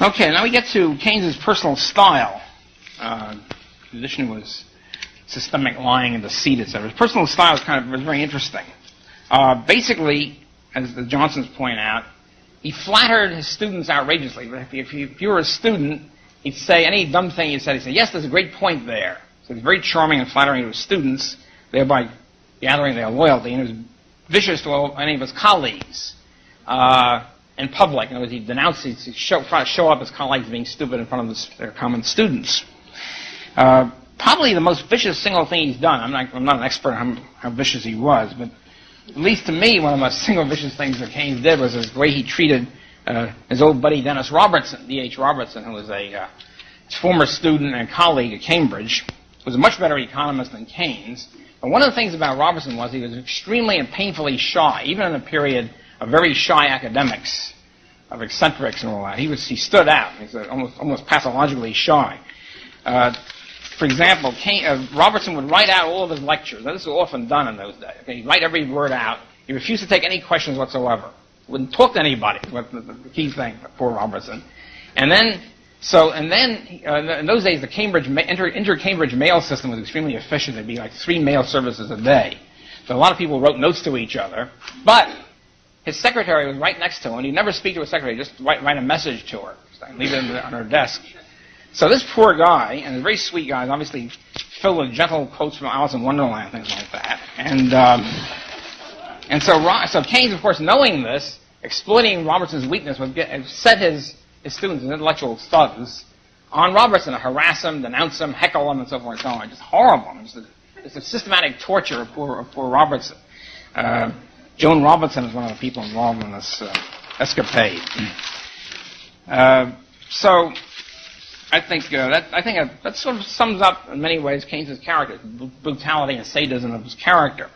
Okay, now we get to Keynes's personal style. The position was systemic lying and deceit, etc. His personal style was very interesting. Basically, as the Johnsons point out, he flattered his students outrageously. If you were a student, he'd say any dumb thing he said, he'd say, yes, there's a great point there. So he's very charming and flattering to his students, thereby gathering their loyalty. And he was vicious to any of his colleagues in public. In other words, he'd denounce, he'd try to show up his colleagues being stupid in front of their common students. Probably the most vicious single thing he's done. I'm not an expert on how vicious he was, but at least to me, one of the most single vicious things that Keynes did was the way he treated his old buddy Dennis Robertson, D.H. Robertson, who was his former student and colleague at Cambridge, was a much better economist than Keynes. But one of the things about Robertson was he was extremely and painfully shy, even in a period of very shy academics, of eccentrics and all that. He stood out. He was almost pathologically shy. For example, Robertson would write out all of his lectures. Now, this was often done in those days. Okay? He'd write every word out. He refused to take any questions whatsoever. Wouldn't talk to anybody. Was the key thing for Robertson. And then in those days, the inter-Cambridge mail system was extremely efficient. There'd be like 3 mail services a day. So a lot of people wrote notes to each other. But his secretary was right next to him. He'd never speak to his secretary. Just write a message to her. Leave it on her desk. So this poor guy, and a very sweet guy, is obviously filled with gentle quotes from Alice in Wonderland, things like that. And so Keynes, of course, knowing this, exploiting Robertson's weakness, would set his students, his intellectual studs, on Robertson to harass him, denounce him, heckle him, and so forth and so on. Just horrible. It's a systematic torture of poor Robertson. Joan Robinson is one of the people involved in this escapade. So I think that sort of sums up in many ways Keynes's character, brutality and sadism of his character.